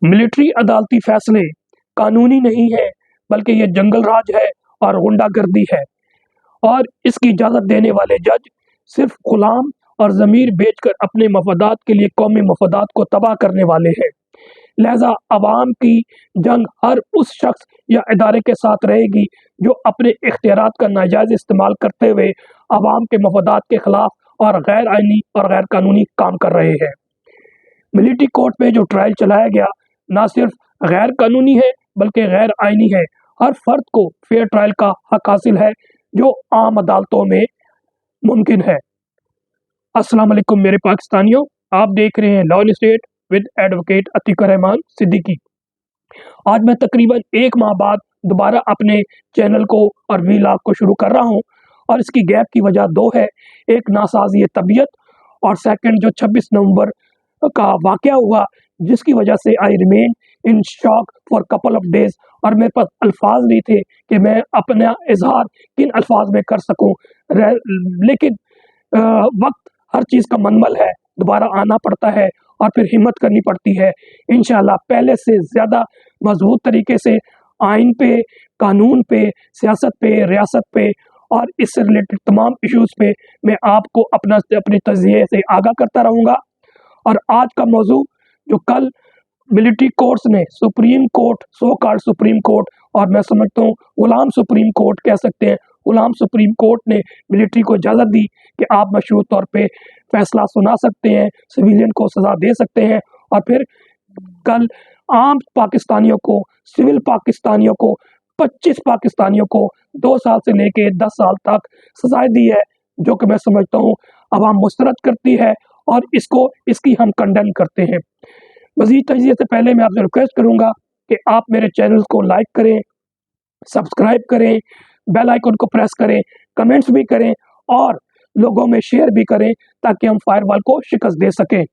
Military अदालती फैसले कानूनी नहीं है, बल्कि ये जंगल राज है और गुंडागर्दी है। और इसकी इजाज़त देने वाले जज सिर्फ गुलाम और ज़मीर बेचकर अपने मफादात के लिए कौमी मफादात को तबाह करने वाले हैं। लिहाजा अवाम की जंग हर उस शख्स या इदारे के साथ रहेगी जो अपने इख्तियारात का नाजायज़ इस्तेमाल करते हुए अवाम के मफादात के खिलाफ और गैर आइनी और गैर कानूनी काम कर रहे हैं। मिलिट्री कोर्ट में जो ट्रायल चलाया गया ना सिर्फ गैर कानूनी है, बल्कि गैर आइनी है। हर फर्द को फेयर ट्रायल का हक हासिल है जो आम अदालतों में मुमकिन है। अस्सलाम वालेकुम मेरे पाकिस्तानियों, आप देख रहे हैं law in state with advocate Atiq Rahman Siddiqui. आज मैं तकरीबन 1 माह बाद दोबारा अपने चैनल को और व्लॉग को शुरू कर रहा हूं, और इसकी गैप की वजह 2 है। एक नासाज़िए तबीयत, और सेकंड जो 26 नवंबर का वाक़या हुआ, जिसकी वजह से I remain in shock for couple of days, और मेरे पास अल्फाज नहीं थे कि मैं अपना इज़हार किन अल्फाज में कर सकूं। लेकिन वक्त हर चीज़ का मनमल है, दोबारा आना पड़ता है और फिर हिम्मत करनी पड़ती है। इंशाअल्लाह पहले से ज़्यादा मजबूत तरीके से आइन पे, कानून पे, सियासत पे, रियासत पे और इससे रिलेटेड तमाम इश्यूज़ पे मैं आपको अपने तज़किये से आगाह करता रहूँगा। और आज का मौजू जो कल मिलिट्री कोर्ट्स ने, supreme court, so called supreme court, और मैं समझता हूँ गुलाम सुप्रीम कोर्ट कह सकते हैं, गुलाम सुप्रीम कोर्ट ने मिलिट्री को इजाज़त दी कि आप मशरूत तौर पे फैसला सुना सकते हैं, सिविलियन को सज़ा दे सकते हैं। और फिर कल आम पाकिस्तानियों को, सिविल पाकिस्तानियों को, 25 पाकिस्तानियों को 2 साल से लेके 10 साल तक सज़ाएँ दी है, जो कि मैं समझता हूँ अवाम मुस्तरद करती है, और इसकी हम कंडेम करते हैं। मज़ीद तज़किये से पहले मैं आपसे रिक्वेस्ट करूँगा कि आप मेरे चैनल को लाइक करें, सब्सक्राइब करें, बेल आइकन को प्रेस करें, कमेंट्स भी करें और लोगों में शेयर भी करें, ताकि हम फायरवॉल को शिकस्त दे सकें।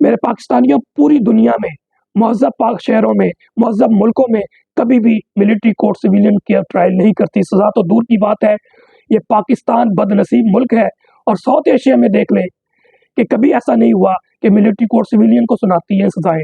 मेरे पाकिस्तानियों, पूरी दुनिया में मुहज़्ज़ब पाक शहरों में, मुहज़्ज़ब मुल्कों में कभी भी मिलिट्री कोर्ट सिविलियन की ट्रायल नहीं करती। सज़ा तो दूर की बात है, ये पाकिस्तान बदनसीब मुल्क है। और साउथ एशिया में देख लें कि कभी ऐसा नहीं हुआ कि मिलिट्री कोर्ट सिविलियन को सुनाती है सज़ाएँ।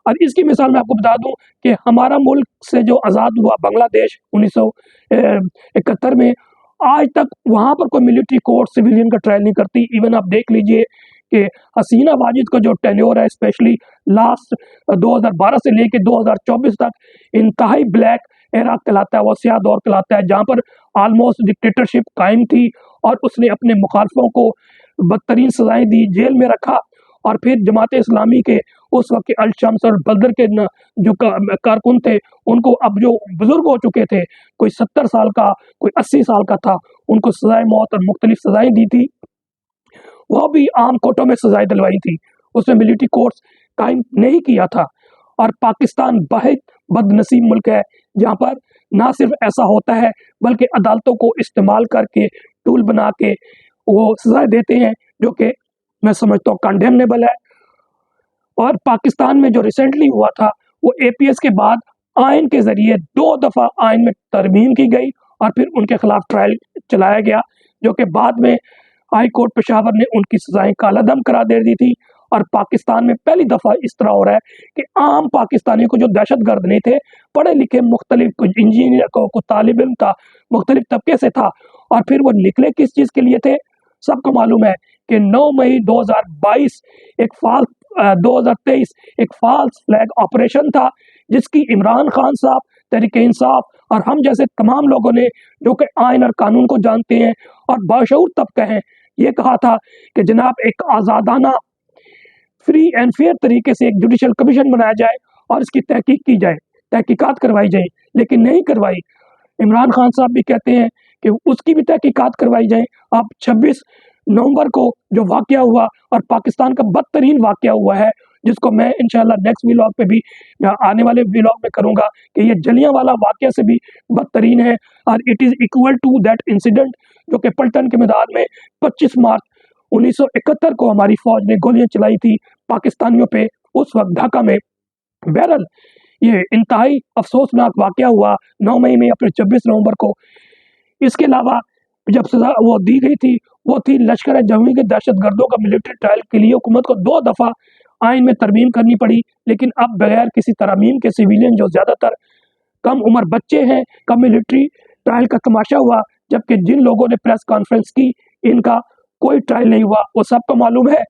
और इसकी मिसाल मैं आपको बता दूं कि हमारा मुल्क से जो आज़ाद हुआ बांग्लादेश 1971 में, आज तक वहाँ पर कोई मिलिट्री कोर्ट सिविलियन का ट्रायल नहीं करती। इवन आप देख लीजिए कि हसीना वाजिद का जो टेन्योर है, स्पेशली लास्ट 2012 से लेके 2024 तक, इंतहाई ब्लैक एरा कहलाता है, वो स्याह दौर कहलाता है, जहाँ पर आलमोस्ट डिक्टेटरशिप कायम थी और उसने अपने मुखालफों को बदतरीन सजाएं दी, जेल में रखा। और फिर जमात इस्लामी के उस वक्त के अल शम्स और बदर के जो कारकुन थे, उनको अब जो बुजुर्ग हो चुके थे, कोई 70 साल का, कोई 80 साल का था, उनको सजाए मौत और मुख्तलिफ सजाएं दी थी। वह भी आम कोर्टों में सजाएं दिलवाई थी, उसमें मिलिट्री कोर्ट्स कायम नहीं किया था। और पाकिस्तान बहुत बदनसीब मुल्क है, जहाँ पर ना सिर्फ ऐसा होता है, बल्कि अदालतों को इस्तेमाल करके, टूल बना के वो सजाएं देते हैं, जो कि मैं समझता हूँ कंडेमनेबल है। और पाकिस्तान में जो रिसेंटली हुआ था, वो एपीएस के बाद आइन के ज़रिए 2 दफ़ा आइन में तरमीम की गई और फिर उनके खिलाफ ट्रायल चलाया गया, जो कि बाद में हाई कोर्ट पेशावर ने उनकी सज़ाएं कालादम करार दे दी थी। और पाकिस्तान में पहली दफ़ा इस तरह हो रहा है कि आम पाकिस्तानियों को, जो दहशतगर्द नहीं थे, पढ़े लिखे, मुख्तलिफ, कुछ इंजीनियर को तालिब इल्म था, मुख्तलिफ तबके से था, और फिर वो निकले किस चीज़ के लिए थे। सबको मालूम है कि 9 मई 2022 2023 एक फाल्स फ्लैग ऑपरेशन था, जिसकी इमरान खान साहब, तहरीक इंसाफ और हम जैसे तमाम लोगों ने, जो कि आइन और कानून को जानते हैं और बाशऊर तबका हैं, ये कहा था कि जनाब एक आज़ादाना, फ्री एंड फेयर तरीके से एक जुडिशल कमीशन बनाया जाए और इसकी तहकीक की जाए, तहकीकात करवाई जाए, लेकिन नहीं करवाई। इमरान खान साहब भी कहते हैं कि उसकी भी तहकीकात करवाई जाए। अब 26 नवंबर को जो वाक़या हुआ, और पाकिस्तान का बदतरीन वाक़या हुआ है, जिसको मैं इंशाल्लाह नेक्स्ट व्लॉग पे भी, आने वाले व्लॉग में करूँगा, कि ये जलियांवाला वाक़या से भी बदतरीन है। और it is equal to that incident जो कि पलटन के मैदान में 25 मार्च 1971 को हमारी फ़ौज ने गोलियाँ चलाई थी पाकिस्तानियों पे, उस वक्त ढाका में। बहरहाल ये इंतहाई अफसोसनाक वाक़या हुआ 9 मई में या फिर 26 नवंबर को। इसके अलावा जब सज़ा वो दी गई थी, वो थी लश्कर-ए-जंगी के दहशतगर्दों का मिलिट्री ट्रायल के लिए हुकूमत को 2 दफ़ा आइन में तरमीम करनी पड़ी, लेकिन अब बगैर किसी तरमीम के सिविलियन जो ज़्यादातर कम उम्र बच्चे हैं, कम मिलिट्री ट्रायल का तमाशा हुआ, जबकि जिन लोगों ने प्रेस कॉन्फ्रेंस की इनका कोई ट्रायल नहीं हुआ। वो सबको मालूम है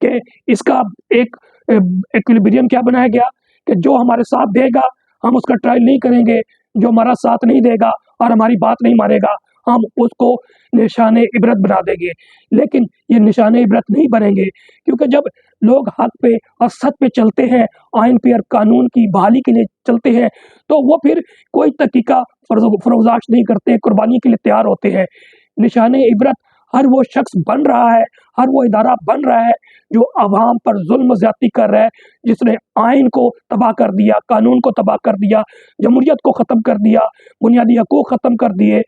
कि इसका एक इक्विलिब्रियम क्या बनाया गया कि जो हमारे साथ देगा हम उसका ट्रायल नहीं करेंगे, जो हमारा साथ नहीं देगा और हमारी बात नहीं मानेगा हम उसको निशाने इबरत बना देंगे। लेकिन ये निशाने इबरत नहीं बनेंगे, क्योंकि जब लोग हक पे और सच पे चलते हैं, आइन पे और कानून की बहाली के लिए चलते हैं, तो वो फिर कोई तकीका फरोजाश नहीं करते, कुर्बानी के लिए तैयार होते हैं। निशाने इबरत हर वो शख्स बन रहा है, हर वो इदारा बन रहा है जो अवाम पर जुल्म ज़्यादती कर रहा है, जिसने आइन को तबाह कर दिया, कानून को तबाह कर दिया, जमहूरियत को ख़त्म कर दिया, बुनियादी हकूक़ ख़त्म कर दिए,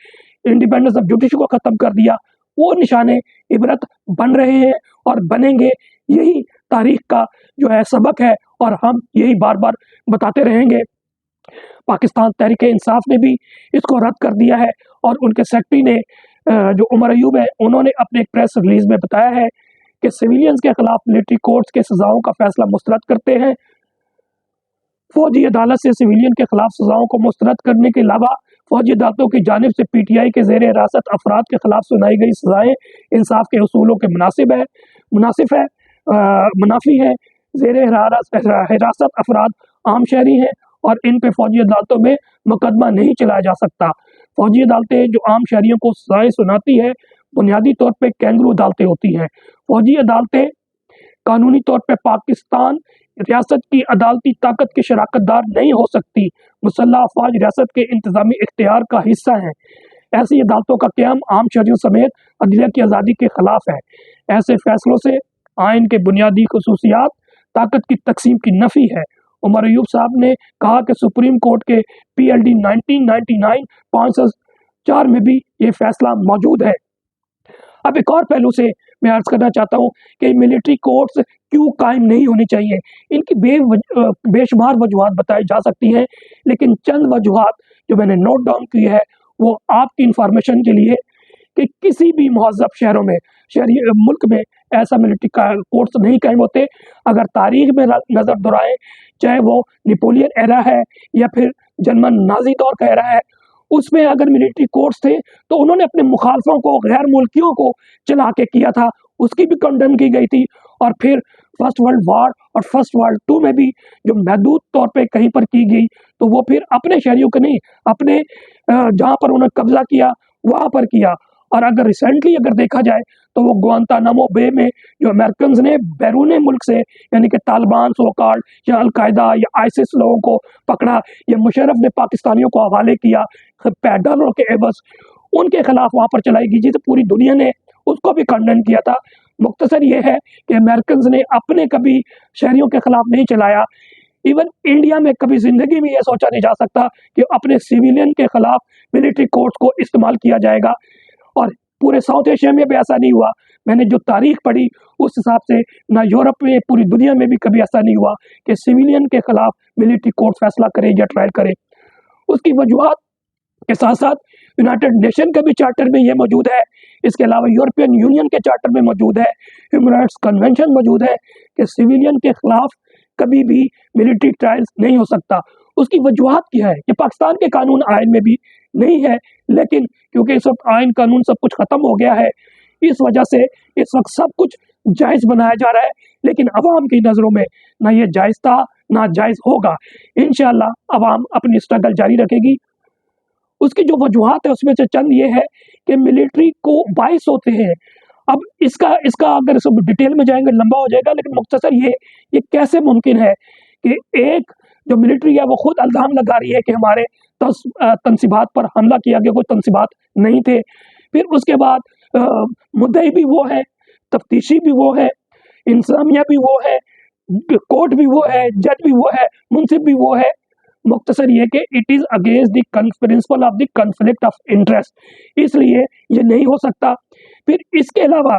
इंडिपेंडेंस ऑफ जुडिशरी को ख़त्म कर दिया। वो निशाने इबरत बन रहे हैं और बनेंगे। यही तारीख़ का जो है सबक है और हम यही बार-बार बताते रहेंगे। पाकिस्तान तहरीक-ए-इंसाफ ने भी इसको रद्द कर दिया है और उनके सेक्रेटरी ने जो उमर अयूब है, उन्होंने अपने एक प्रेस रिलीज़ में बताया है कि सिविलियंस के खिलाफ मिलिट्री कोर्ट्स के सज़ाओं का फैसला मुस्तरद करते हैं। फौजी अदालत से सिविलियन के खिलाफ सज़ाओं को मुस्तरद करने के अलावा फौजी अदालतों की जानिब से पीटीआई के ज़ेर हिरासत अफराद के खिलाफ सुनाई गई सज़ाएँ इंसाफ के उसूलों के मुनाफी है। ज़ेर हिरासत अफराद आम शहरी हैं और इन पे फौजी अदालतों में मुकदमा नहीं चलाया जा सकता। फौजी अदालतें जो आम शहरियों को सज़ाएँ सुनाती है, बुनियादी तौर पे कैंगरू अदालतें होती हैं। फौजी अदालतें कानूनी तौर पे पाकिस्तान रियासत की अदालती ताकत की शराकतदार नहीं हो सकती, मुसल्लह अफ़वाज रियासत के इंतज़ामी इख्तियार का हिस्सा हैं। ऐसी अदालतों का क़याम आम शहरियों समेत अदलिया की आज़ादी के ख़िलाफ़ है। ऐसे फैसलों से आइन के बुनियादी ख़ुसूसियात, ताकत की तक़सीम की नफ़ी है। उमर अयूब साहब ने कहा कि सुप्रीम कोर्ट के PLD 1999 504 में भी ये फैसला मौजूद है। अब एक और पहलू से मैं अर्ज़ करना चाहता हूँ कि मिलिट्री कोर्ट्स क्यों कायम नहीं होनी चाहिए। इनकी बेशुमार वजूहात बताई जा सकती हैं, लेकिन चंद वजूहात जो मैंने नोट डाउन की है वो आपकी इंफॉर्मेशन के लिए कि किसी भी महज़्ज़ब शहरों में शहरी मुल्क में ऐसा मिलिट्री कोर्ट्स नहीं कायम होते। अगर तारीख़ में नज़र दोहराएँ, चाहे वो नेपोलियन एरा है या फिर जर्मन नाज़ी दौर का एरा है, उसमें अगर मिलिट्री कोर्ट्स थे तो उन्होंने अपने मुखालफों को, गैर मुल्कियों को चला के किया था, उसकी भी कंडेम की गई थी। और फिर फर्स्ट वर्ल्ड वार और फर्स्ट वर्ल्ड 2 में भी जो महदूद तौर पे कहीं पर की गई, तो वो फिर अपने शहरियों के नहीं, अपने जहाँ पर उन्होंने कब्ज़ा किया वहाँ पर किया। और अगर रिसेंटली अगर देखा जाए तो वो गुआंतानामो बे में जो अमेरिकन्स ने बैरून मुल्क से यानी कि तालिबान सो कॉल्ड या अल-कायदा या आईसिस लोगों को पकड़ा, या मुशर्रफ ने पाकिस्तानियों को हवाले किया $5 के एवज़, उनके खिलाफ वहाँ पर चलाई गई थी, तो पूरी दुनिया ने उसको भी कंडेम किया था। मुख्तसर ये है कि अमेरिकन्स ने अपने कभी शहरियों के खिलाफ नहीं चलाया। इवन इंडिया में कभी ज़िंदगी में ये सोचा नहीं जा सकता कि अपने सिविलियन के खिलाफ मिलिट्री कोर्ट्स को इस्तेमाल किया जाएगा, और पूरे साउथ एशिया में भी ऐसा नहीं हुआ। मैंने जो तारीख पढ़ी उस हिसाब से ना यूरोप में, पूरी दुनिया में भी कभी ऐसा नहीं हुआ कि सिविलियन के खिलाफ मिलिट्री कोर्ट फैसला करे या ट्रायल करे। उसकी वजूहत के साथ साथ यूनाइटेड नेशन का भी चार्टर में ये मौजूद है, इसके अलावा यूरोपियन यूनियन के चार्टर में मौजूद है, ह्यूमन राइट्स कन्वेंशन मौजूद है कि सिविलियन के खिलाफ कभी भी मिलिट्री ट्रायल्स नहीं हो सकता। उसकी वजूहत क्या है कि पाकिस्तान के कानून आइन में भी नहीं है, लेकिन क्योंकि इस वक्त आइन कानून सब कुछ ख़त्म हो गया है, इस वजह से इस वक्त सब कुछ जायज़ बनाया जा रहा है, लेकिन अवाम की नज़रों में ना ये जायज़ था ना जायज़ होगा। इंशाअल्लाह अवाम अपनी स्ट्रगल जारी रखेगी। उसकी जो वजूहत है उसमें से चंद ये है कि मिलिट्री को बाइस होते हैं। अब इसका अगर सब डिटेल में जाएंगे लंबा हो जाएगा, लेकिन मुख्तसर ये कैसे मुमकिन है कि एक जो मिलिट्री है वो खुद इल्ज़ाम लगा रही है कि हमारे तनसीबात पर हमला किया गया, कोई तनसीबात नहीं थे। फिर उसके बाद मुद्दई भी वो है, तफ्तीशी भी वो है, इंतज़ामिया भी वो है, कोर्ट भी वो है, जज भी वो है, मुंसिफ भी वो है। मुख्तसर ये कि it is against the principle of the conflict of interest, इसलिए ये नहीं हो सकता। फिर इसके अलावा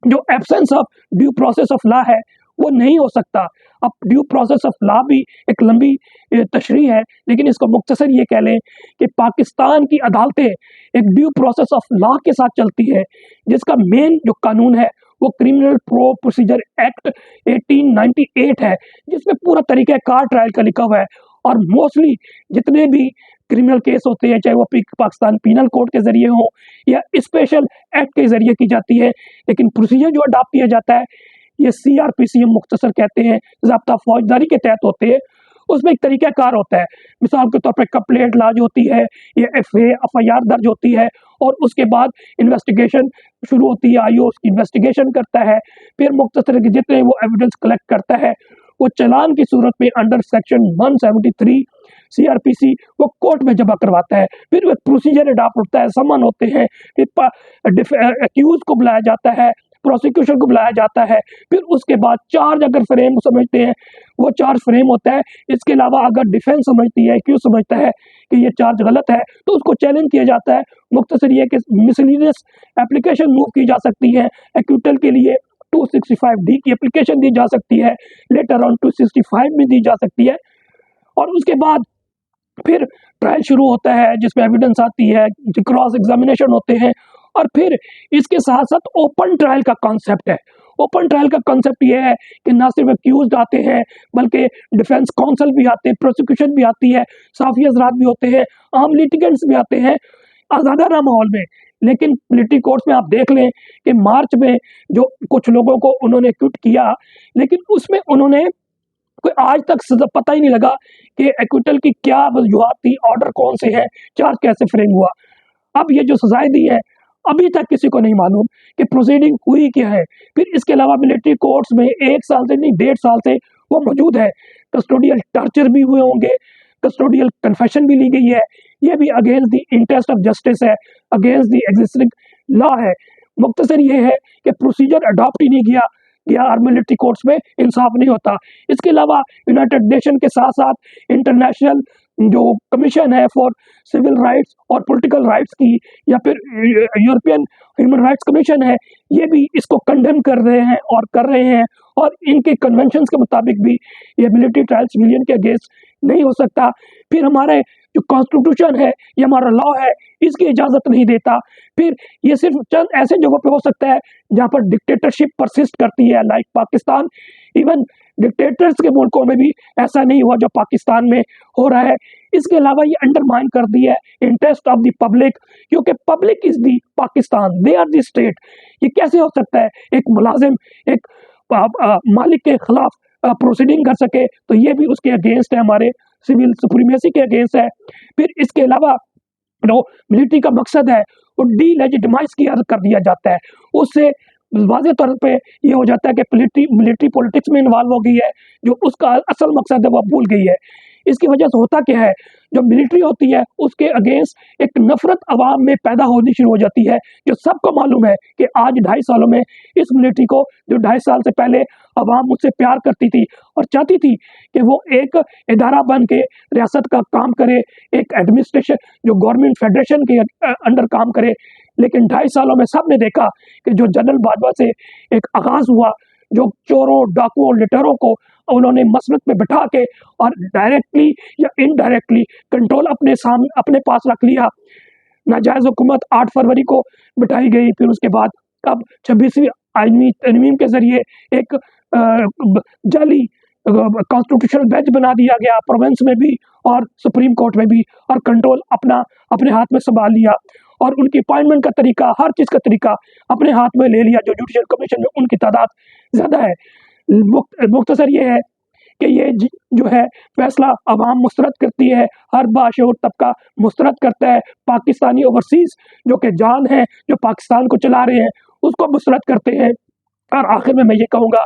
जो absence of due process of law है वो नहीं हो सकता। अब ड्यू प्रोसेस ऑफ लॉ भी एक लंबी तशरीह है, लेकिन इसको मुख्तसर ये कह लें कि पाकिस्तान की अदालतें एक ड्यू प्रोसेस ऑफ लॉ के साथ चलती है, जिसका मेन जो कानून है वो क्रिमिनल प्रोसीजर एक्ट 1898 है, जिसमें पूरा तरीक़ाकार ट्रायल का लिखा हुआ है। और मोस्टली जितने भी क्रिमिनल केस होते हैं, चाहे वो पाकिस्तान पीनल कोड के ज़रिए हो या स्पेशल एक्ट के ज़रिए की जाती है, लेकिन प्रोसीजर जो अडॉप्ट किया जाता है ये CRPC हम मुख्तसर कहते हैं, ज़ाब्ता फौजदारी के तहत होते हैं। उसमें एक तरीक़ाकार होता है, मिसाल के तौर पे कंप्लेंट लॉज होती है या FIR दर्ज होती है और उसके बाद इन्वेस्टिगेशन शुरू होती है। IO उसकी इन्वेस्टिगेशन करता है, फिर मुख्तसर के जितने वो एविडेंस कलेक्ट करता है वो चालान की सूरत में अंडर सेक्शन 173 CRPC वो कोर्ट में जमा करवाता है। फिर एक प्रोसीजर अडॉप्ट होता है, समन होते हैं, फिर एक्यूज को बुलाया जाता है, प्रोसिक्यूशन को बुलाया जाता है, फिर उसके बाद चार्ज अगर फ्रेम समझते हैं वो चार्ज फ्रेम होता है। इसके अलावा अगर डिफेंस समझती है, एक्यूज समझता है कि ये चार्ज गलत है तो उसको चैलेंज किया जाता है। मुख्तसर ये कि मिसलीनियस एप्लीकेशन मूव की जा सकती है, एक्यूटल के लिए 265D की एप्लीकेशन दी जा सकती है, लेटर ऑन 265 में दी जा सकती है। और उसके बाद फिर ट्रायल शुरू होता है जिसमें एविडेंस आती है, क्रॉस एग्जामिनेशन होते हैं और फिर इसके साथ साथ ओपन ट्रायल का कॉन्सेप्ट है। ओपन ट्रायल का कॉन्सेप्ट ये है कि ना सिर्फ एक्यूज्ड आते हैं बल्कि डिफेंस काउंसिल भी आते हैं, प्रोसिक्यूशन भी आती है, साफी हजरात भी होते हैं, आम लिटिगेंट्स भी आते हैं आज़ादाना माहौल में। लेकिन मिलिट्री कोर्ट्स में आप देख लें कि मार्च में जो कुछ लोगों को उन्होंने एक्विट किया, लेकिन उसमें उन्होंने कोई आज तक पता ही नहीं लगा कि एक्विटल की क्या वजूहत थी, ऑर्डर कौन से हैं, चार्ज कैसे फ्रेम हुआ। अब ये जो सजाएं दी है अभी तक किसी को नहीं मालूम कि प्रोसीडिंग हुई क्या है। फिर इसके अलावा मिलिट्री कोर्ट्स में 1 साल से नहीं 1.5 साल से वो मौजूद है। कस्टोडियल टॉर्चर भी हुए होंगे, कस्टोडियल कन्फेशन भी ली गई है, ये भी against the interest of justice है, अगेंस्ट द एग्जिस्टिंग लॉ है। मुख्तसर ये है कि प्रोसीजर अडॉप्ट ही नहीं किया और मिलिट्री कोर्ट्स में इंसाफ नहीं होता। इसके अलावा यूनाइटेड नेशन के साथ साथ इंटरनेशनल जो कमीशन है फॉर सिविल राइट्स और पॉलिटिकल राइट्स की या फिर यूरोपियन ह्यूमन राइट्स कमीशन है, ये भी इसको कंडेम कर रहे हैं और कर रहे हैं। और इनके कन्वेंशंस के मुताबिक भी ये मिलिट्री ट्रायल सिविलियन के अगेंस्ट नहीं हो सकता। फिर हमारे जो कॉन्स्टिट्यूशन है, ये हमारा लॉ है, इसकी इजाज़त नहीं देता। फिर ये सिर्फ चंद ऐसे जगहों पे हो सकता है जहाँ पर डिक्टेटरशिप परसिस्ट करती है, लाइक पाकिस्तान। इवन डिक्टेटर्स के मुल्कों में भी ऐसा नहीं हुआ जो पाकिस्तान में हो रहा है। इसके अलावा ये अंडरमाइन कर दिया है इंटरेस्ट ऑफ द पब्लिक, क्योंकि public is the Pakistan, they are the state. ये कैसे हो सकता है एक मुलाजिम एक मालिक के खिलाफ प्रोसीडिंग कर सके, तो ये भी उसके अगेंस्ट है, हमारे सिविल सुप्रीमेसी के अगेंस्ट है। फिर इसके अलावा जो मिलिट्री का मकसद है वो डीलेजिटिमाइज कर दिया जाता है, उससे वाज़ेह तौर पे ये हो जाता है कि मिलिट्री पॉलिटिक्स में इन्वॉल्व हो गई है, जो उसका असल मकसद है वो भूल गई है। इसकी वजह से होता क्या है, जो मिलिट्री होती है उसके अगेंस्ट एक नफरत अवाम में पैदा होनी शुरू हो जाती है, जो सबको मालूम है कि आज 2.5 सालों में इस मिलिट्री को, जो 2.5 साल से पहले अवाम मुझसे प्यार करती थी और चाहती थी कि वो एक इदारा बन के रियासत का काम करे, एक एडमिनिस्ट्रेशन जो गवर्नमेंट फेडरेशन के अंडर काम करे, लेकिन 2.5 सालों में सब ने देखा कि जो जनरल बाजवा से एक आगाज़ हुआ, जो चोरों डाकुओं लुटेरों को उन्होंने मसनद में बिठा के और डायरेक्टली या इनडायरेक्टली कंट्रोल अपने पास रख लिया। नाजायज़ हुकूमत 8 फरवरी को बिठाई गई, फिर उसके बाद अब 26वीं आईनी तरमीम के ज़रिए एक जाली कॉन्स्टिट्यूशनल बेंच बना दिया गया, प्रोविंस में भी और सुप्रीम कोर्ट में भी, और कंट्रोल अपने हाथ में संभाल लिया और उनकी अपॉइंटमेंट का तरीका, हर चीज़ का तरीका अपने हाथ में ले लिया। जो जुडिशल कमीशन में उनकी तादाद ज़्यादा है। मुख्तसर ये है कि ये जो है फैसला अवाम मुस्तरद करती है, हर बाशऊर तबका मुस्तरद करता है। पाकिस्तानी ओवरसीज़ जो कि जान है, जो पाकिस्तान को चला रहे हैं, उसको मुस्तरद करते हैं। और आखिर में मैं ये कहूँगा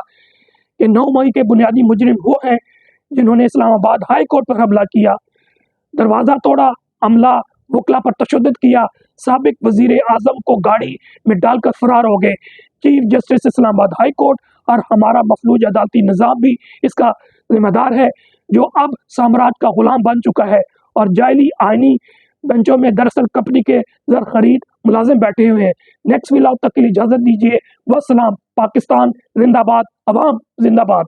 कि 9 मई के बुनियादी मुजरिम वो हैं जिन्होंने इस्लामाबाद हाई कोर्ट पर हमला किया, दरवाज़ा तोड़ा, अमला वकला पर तशद्दुद किया, साबिक वज़ीर आज़म को गाड़ी में डालकर फरार हो गए। Chief justice Islamabad high court और हमारा मफलूज अदालती निज़ाम भी इसका ज़िम्मेदार है, जो अब साम्राज्य का ग़ुलाम बन चुका है और जाली आइनी बेंचों में दरअसल कंपनी के ज़र खरीद मुलाजिम बैठे हुए हैं। नेक्स्ट व्लॉग तक के लिए इजाज़त दीजिए। वस्सलाम। पाकिस्तान जिंदाबाद, अवाम जिंदाबाद।